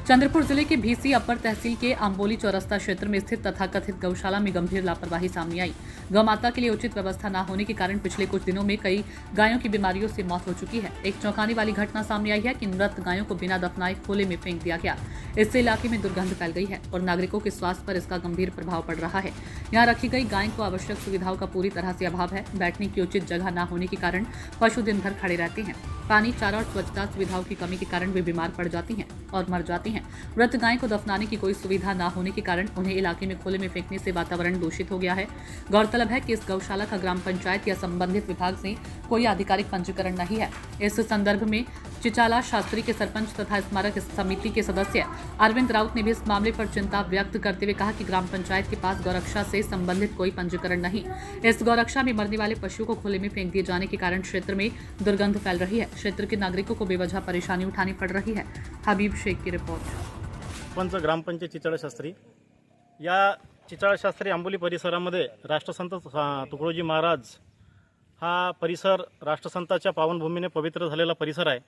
चंद्रपुर जिले के भीसी अपर तहसील के आंबोली चौरस्ता क्षेत्र में स्थित तथाकथित गौशाला में गंभीर लापरवाही सामने आई। गौ माता के लिए उचित व्यवस्था न होने के कारण पिछले कुछ दिनों में कई गायों की बीमारियों से मौत हो चुकी है। एक चौंकाने वाली घटना सामने आई है कि मृत गायों को बिना दफनाए खुले में फेंक दिया गया। इससे इलाके में दुर्गंध फैल गई है और नागरिकों के स्वास्थ्य पर इसका गंभीर प्रभाव पड़ रहा है। यहाँ रखी गई गाय को आवश्यक सुविधाओं का पूरी तरह से अभाव है। बैठने की उचित जगह न होने के कारण पशु दिन भर खड़े रहते हैं। पानी, चारा और स्वच्छता सुविधाओं की कमी के कारण वे बीमार पड़ जाती हैं और मर जाती हैं। मृत गाय को दफनाने की कोई सुविधा न होने के कारण उन्हें इलाके में खुले में फेंकने से वातावरण दूषित हो गया है। गौरतलब है कि इस गौशाला का ग्राम पंचायत या संबंधित विभाग से कोई आधिकारिक पंजीकरण नहीं है। इस संदर्भ में चिचाला शास्त्री के सरपंच तथा स्मारक समिति के सदस्य अरविंद राउत ने भी इस मामले पर चिंता व्यक्त करते हुए कहा कि ग्राम पंचायत के पास गौरक्षा से संबंधित कोई पंजीकरण नहीं। इस गौरक्षा में मरने वाले पशुओं को खुले में फेंक दिए जाने के कारण क्षेत्र में दुर्गंध फैल रही है। क्षेत्र के नागरिकों को बेवजह परेशानी उठानी पड़ रही है। हबीब शेख की रिपोर्ट। पंच ग्रामपंचायत चिचाळा शास्त्री या चिचाळा शास्त्री आंबोली परिसरामध्ये राष्ट्रसंत तुकडोजी महाराज हा परिसर राष्ट्रसंताच्या पावनभूमीने पवित्र झालेला परिसर आहे।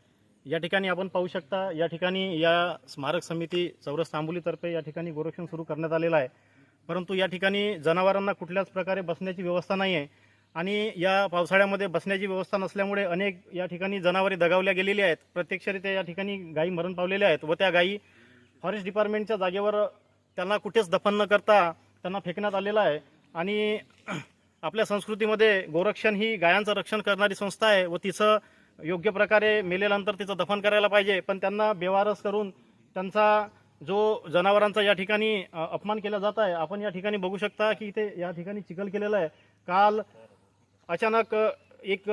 या ठिकाणी आपण पाहू शकता, या ठिकाणी या स्मारक समिती चौरस्ता आंबोलीतर्फे या ठिकाणी गोरक्षण सुरू करण्यात आलेलं आहे। परंतु या ठिकाणी जनावरांना कुठल्याच प्रकारे बसण्याची व्यवस्था नाही आहे आणि या पावसाळ्यामध्ये बसण्याची व्यवस्था नसल्यामुळे अनेक या ठिकाणी जनावरे दगावल्या गेलेली आहेत। प्रत्यक्षरित्या या ठिकाणी गायी मरण पावलेल्या आहेत व त्या गायी फॉरेस्ट डिपार्टमेंटच्या जागेवर त्यांना कुठेच दफन न करता त्यांना फेकण्यात आलेलं आहे। आणि आपल्या संस्कृतीमध्ये गोरक्षण ही गायांचं रक्षण करणारी संस्था आहे व तिचं योग्य प्रकारे मेल्यानंतर तिचं दफन करायला पाहिजे। पण त्यांना बेवारस करून त्यांचा जो जनावरांचा या ठिकाणी अपमान केला जात आहे। आपण या ठिकाणी बघू शकता की इथे या ठिकाणी चिखल केलेलं आहे। काल अचानक एक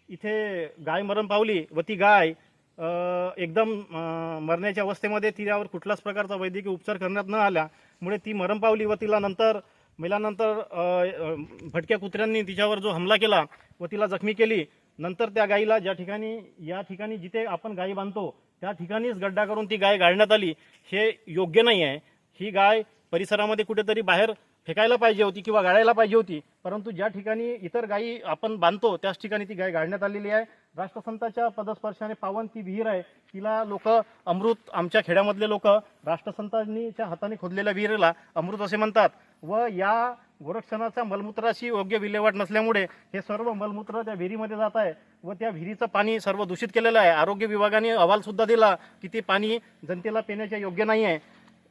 इथे गाय मरण पावली व ती गाय एकदम मरण्याच्या अवस्थेमध्ये तिच्यावर कुठल्याच प्रकारचा वैद्यकीय उपचार करण्यात न आल्यामुळे ती मरण पावली व तिला नंतर मेल्यानंतर भटक्या कुत्र्यांनी तिच्यावर जो हमला केला व तिला जखमी केली। नंतर त्या गायीला ज्या ठिकाणी या ठिकाणी जिथे आपण गायी बांधतो त्या ठिकाणीच गड्डा करून ती गाय गाडण्यात आली। हे योग्य नाही आहे। ही गाय परिसरामध्ये कुठेतरी बाहेर फेकायला पाहिजे होती किंवा गाडायला पाहिजे होती, परंतु ज्या ठिकाणी इतर गायी आपण बांधतो त्याच ठिकाणी ती गाय गाडण्यात आलेली आहे। राष्ट्रसंताच्या पदस्पर्शाने पावन ती विहीर आहे, तिला लोक अमृत, आमच्या खेड्यामधले लोक राष्ट्रसंतांच्या हाताने खोदलेल्या विहिरीला अमृत असे म्हणतात व या गोरक्षणाच्या मलमूत्राची योग्य विल्हेवाट नसल्यामुळे हे सर्व मलमूत्र त्या विहिरीमध्ये जात आहे व त्या विहिरीचं पाणी सर्व दूषित केलेलं आहे। आरोग्य विभागाने अहवाल सुद्धा दिला की ते पाणी जनतेला पिण्याचे योग्य नाही आहे।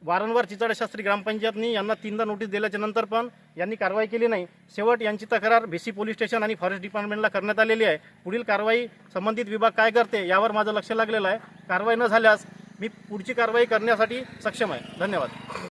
वारंवार चिचाळा शास्त्री ग्रामपंचायतनी यांना 3दा नोटीस दिल्याच्या नंतर पण यांनी कारवाई केली नाही। शेवट यांची तक्रार भीसी पोलीस स्टेशन आणि फॉरेस्ट डिपार्टमेंटला करण्यात आलेली आहे। पुढील कारवाई संबंधित विभाग काय करते यावर माझं लक्ष लागलेलं आहे। कारवाई न झाल्यास मी पुढची कारवाई करण्यासाठी सक्षम आहे। धन्यवाद।